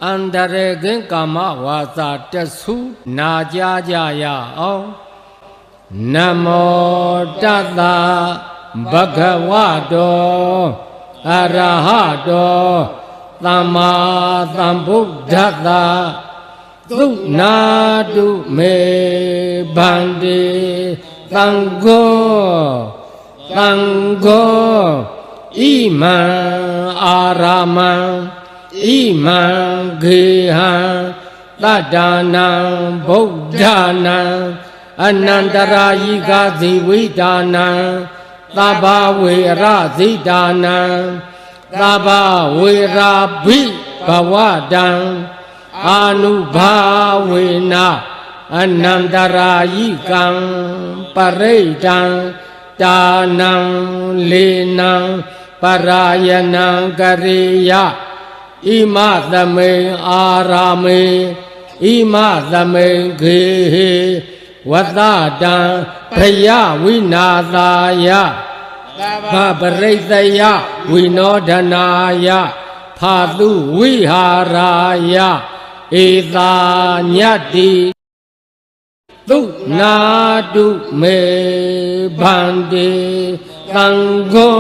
Andaregen kama wasa tesu najajaya au Namo tata bhagavato arahato Tama sambuddhata Tu nadu me bandi Tanggo Iman araman Iman gehan Tadanang Buddhanang Anantarayika zividanang Taba wera zidanang Taba wera bhi bhawadang Anubhavena Anantarayikang Paridang Danang Lenang Parayanang Kariya Imadame Arame Imadame Gehe Wadadang Phaya Vinadaya Paparitaya Vinodhanaya Phadu Viharaya Eda Nyati Tu nadu me bandi Tanggo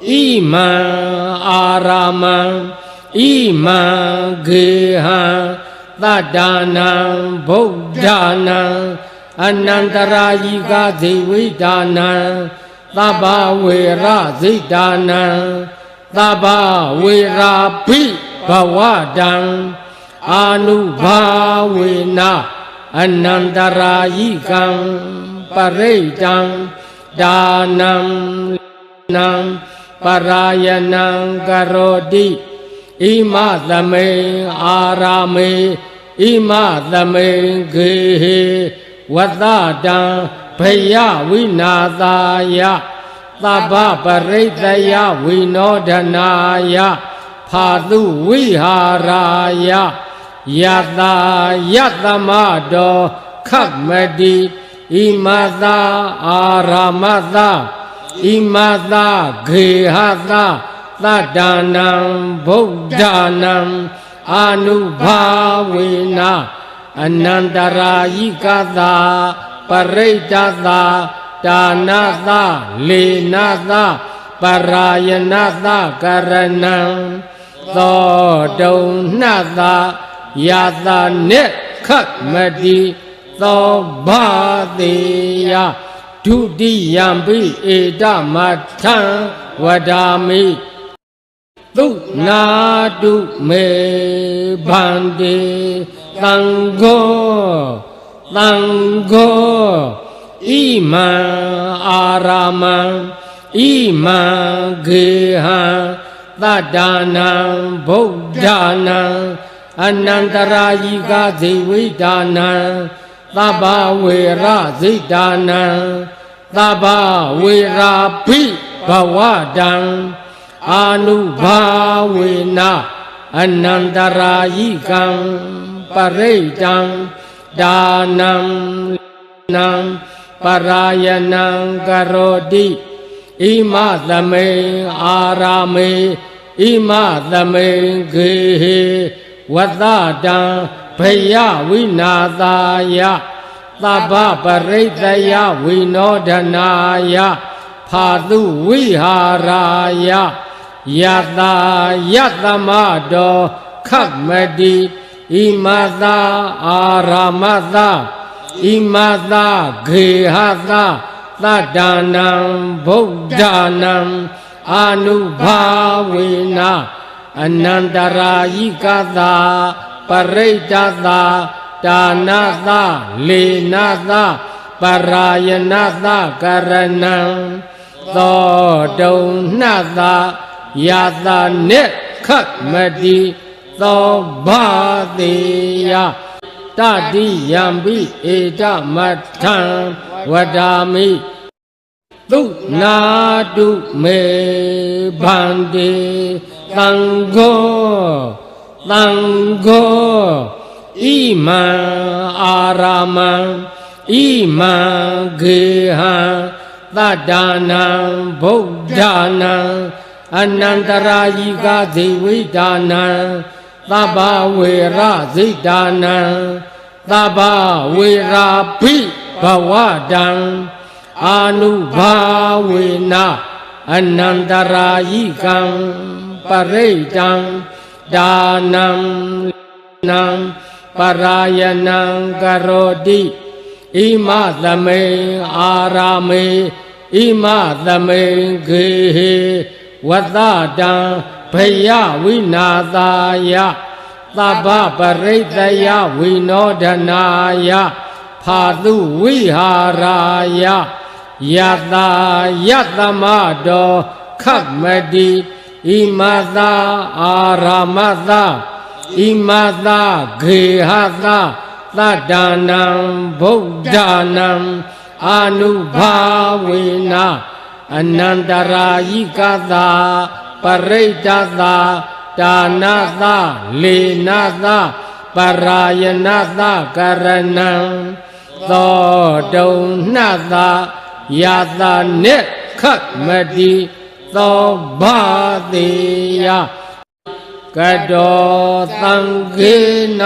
Iman araman Iman gehan Tadanang Buddhanang Anantarayika zividanang Taba wera zidanang Taba wera bhi bhawadang Anubhavena Anantarayikang Paridang Danam Nam Parayanang Karodi Imadame Arame Imadame Gehe Wadadang Phaya Vinadaya Taba Paritaya Vinodhanaya Phadu Viharaya Yata Yatamado Khamadi Imada Aramada Imada Gehata Tadanang Buddhanang Anubhavena Anantarayikata Paritata Danata Lenata Parayanata Karanang Todonata Yata Net Khatmadi Tobhadeya Dudiyambi Edamatang Vadami Tu nadu me bandi Tanggo Iman araman Iman gehan Tadanang Buddhanang Anantarayika zividanang Taba wera zidanang Taba wera bhi bhawadang Anubhavena Anantarayikang Paridang Danam Nam Parayanang Karodi Imadame Arame Imadame Gehe Wadadang Phaya Vinadaya Taba Paritaya Vinodhanaya Phadu Viharaya Yata Yatamado Khamadi Imada Aramada Imada Gehata Tadanang Buddhanang Anubhavena Anantarayikata Paritata Danata Lenata Parayanata Karanang Todonata Yata Net Khatmadi Tobhadeya Tadiyambi Edamatang Vadami Tu nadu me bandi Tanggo Iman araman Iman gehan Tadanang Buddhanang အနန္တရာယိကဇိဝိဒါနံသဗ္ဗဝေရဇိဒါနံသဗ္ဗဝေရာပိဘဝတံအာနုဘာဝေနအနန္တရာယိကံပရိတံဒါနံနံပရာယနံကရောတိဣမသမေအာရာမေဣမသမေဂေဟေဝတ္တတံဘယဝိနာသာယသဗ္ဗပရိတယဝိနောဒနာယဖာတုဝိဟာရာယယတာယတမတောခတ်မတိဣမသာအာရာမသာဣမသာဂေဟသာသတ္တနံဗုဒ္ဓနံအာနုဘာဝေနအနန္တရာယိကသာပရိတသာဒါနသာလေနသာပရာယနသာကရဏံသောတုံနှသာယတာနိခတ်မတိသောဘာတိယကတောသံဃေန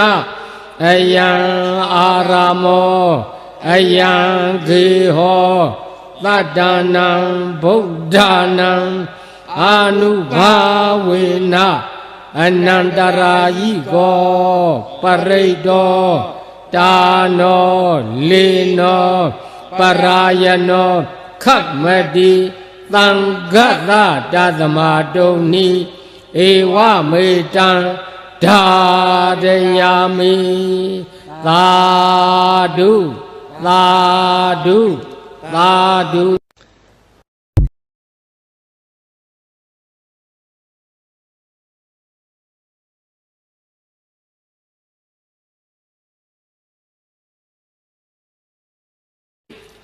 အယံအာရမောအယံဂေဟောသတ္တနံဗုဒ္ဓနံအာနုဘာဝေနအနန္တရာယိကောပရိတောတာနောလေနောပရာယနောခတ်မတိသံဃတတသမတုန်နိဧဝမေတံဓာရယာမိသာဓုသာဓုသာဓု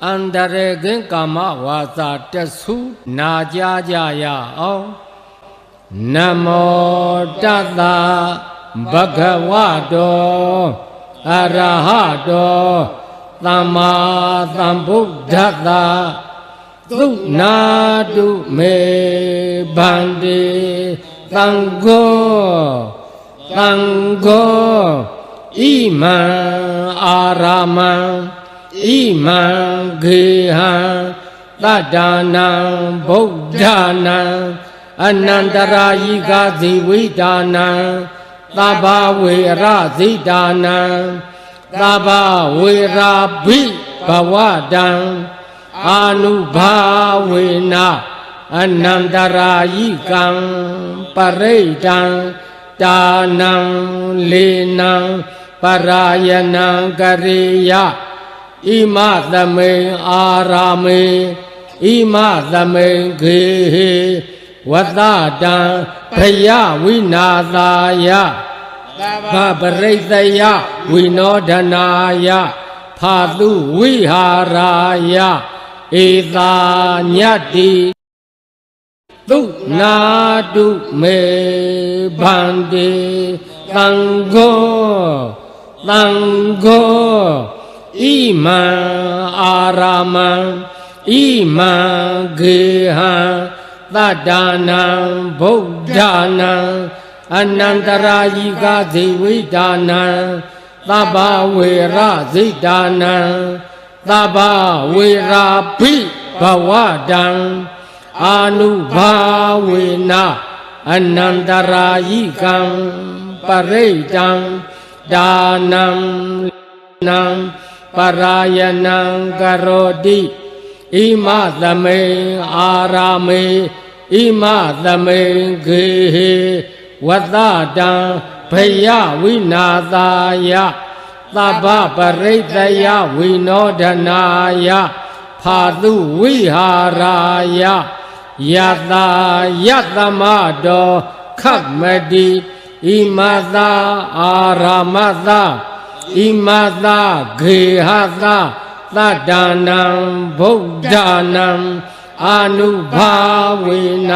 အန္တရေကင်ကာမဝါစာတဆုနာကြကြရအောင်နမောတတဘဂဝတောအရဟတောသမ္မာသမ္ဗုဒ္ဓတ္တသုနာတုမေဗန္တိသံဃောဣမံအာရမံဣမံဂေဟံသတ္တနံဗုဒ္ဓနံအနန္တရာယိကဇိဝိဒါနံသဗ္ဗဝေရဇိဒါနံသဗ္ဗဝေရာဘိဘဝတံအာနုဘာဝေနအနန္တရာယိကံပရိတံဒါနံလေနံပရာယနံကရေယဣမသမေအာရာမေဣမသမေဂေဟေဝတ္တတံဘယဝိနာသာယဗပရိတယဝိနောဒနာယဖာတုဝိဟာရာယဧသာညတ္တိသုနာတုမေဗန္တိသံဃောဣမံအာရမံဣမံဂေဟံသတ္တနံဗုဒ္ဓနံအနန္တရာယိကဇိဝိဒါနံသဗ္ဗဝေရဇိဒါနံသဗ္ဗဝေရာပိဘဝတံအာနုဘာဝေနအနန္တရာယိကံပရိတံဒါနံနံပရာယနံကရောတိဣမသမေအာရာမေဣမသမေဂေဟေဝတ္တတံဘယဝိနာသာယသဗ္ဗပရိတယဝိနောဒနာယဖာတုဝိဟာရာယယတာယတမတောခတ်မတိဣမသာအာရာမသာဣမသာဂေဟသာသတ္တနံဗုဒ္ဓနံအာနုဘာဝေန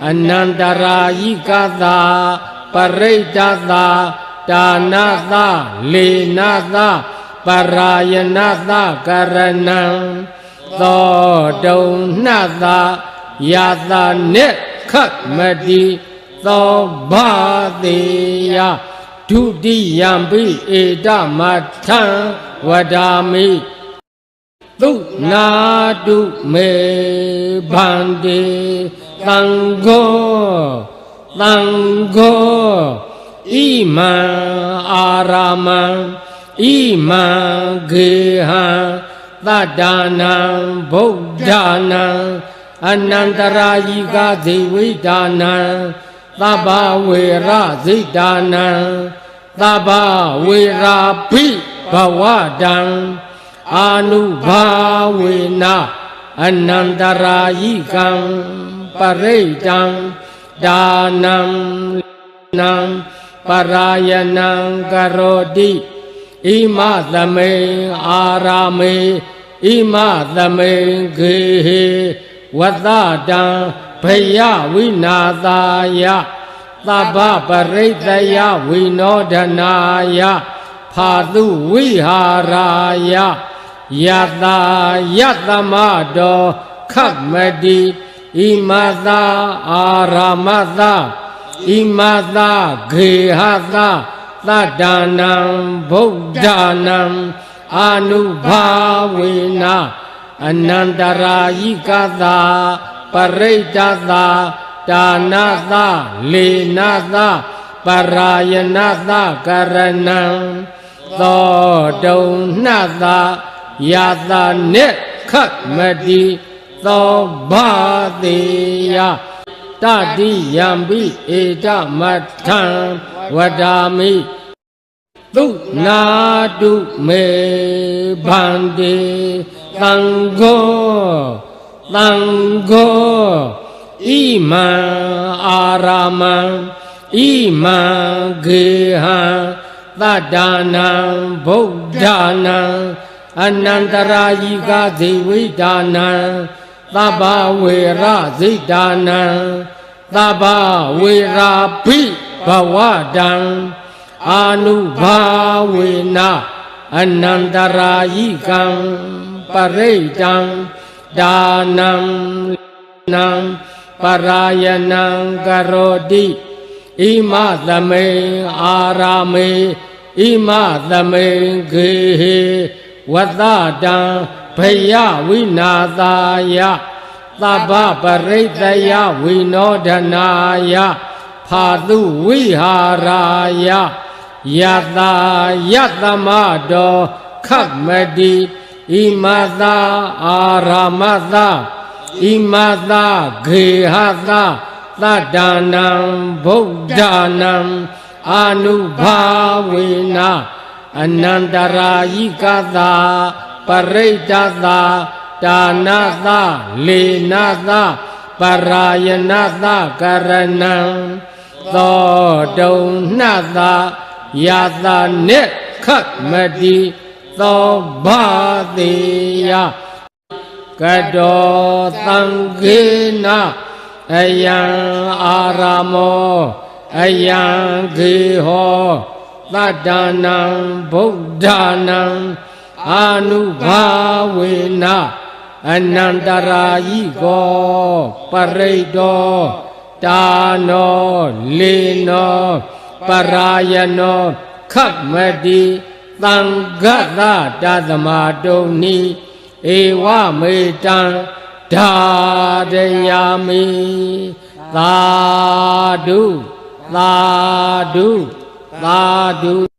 အနန္တရာယိကသာပရိတသာဒါနသာလေနသာပရာယနသာကရဏံသောတုံနှသာယတာနိ ခတ်မတိသောဘာတိယဒုတိယံပိဧတမထံဝဒာမိသုနာတုမေဗန္တိသံဃောဣမံအာရမံဣမံဂေဟံသတ္တနာဗုဒ္ဓနာအနန္တရာယိကဇေဝိဒါနာသဗ္ဗဝေရဇိဒါနာသဗ္ဗဝေရာပိဘဝတံအာနုဘာဝေနအနန္တရာယိကံပရိတံဒါနံနံပရာယနံကရောတိဣမသမေအာရာမေဣမသမေဂေဟေဝတ္တတံဘယဝိနာသာယသဗ္ဗပရိတယဝိနောဒနာယဖာတုဝိဟာရာယယတာယတမတောခတ်မတိဣမသာအာရမသာဣမသာဂေဟသာသတ္တနာဗုဒ္ဓနာအာနုဘာဝေနအနန္တရာယိကသာပရိတသာဒါနသာလေနသာပရာယနသာကရဏံသောတုံနှသာယတာနေခတ်မတိသောဘာတိယတတိယံပိဧတမထံဝဒာမိသုနာတုမေဗန္တိသံဃောဣမံအာရမံဣမံဂေဟံသတ္တနာဗုဒ္ဓနာအနန္တရာယိကဇေဝိဒါနာသဗ္ဗဝေရဇိဒါနာသဗ္ဗဝေရာပိဘဝတံအာနုဘာဝေနအနန္တရာယိကံပရိတံဒါနံနံပရာယနံကရောတိဣမသမေအာရာမေဣမသမေဂေဟေဝတ္တတံဘယဝိနာသာယသဗ္ဗပရိတယဝိနောဒနာယဖာတုဝိဟာရာယယတာယတမတောခတ်မတိဣမသာအာရမသာဣမသာဂေဟသာသတ္တနာဗုဒ္ဓနာအာနုဘာဝေနအနန္တရာယိကသာပရိတသာဒါနသာလေနသာပရာယနသာကရဏံသောတုံနှသာယတာနေခတ်မတိသောဘာတိယကတောသံဃေနအယံအာရမောအယံဂေဟောသတ္တနာဗုဒ္ဓနာအာနုဘာဝေနအနန္တရာယိကောပရိတောတာနောလေနောပရာယနောခတ်မတိသံဃတတသမတုန်နိဧဝမေတံဓာရယာမိသာဓုသာဓုသာဓု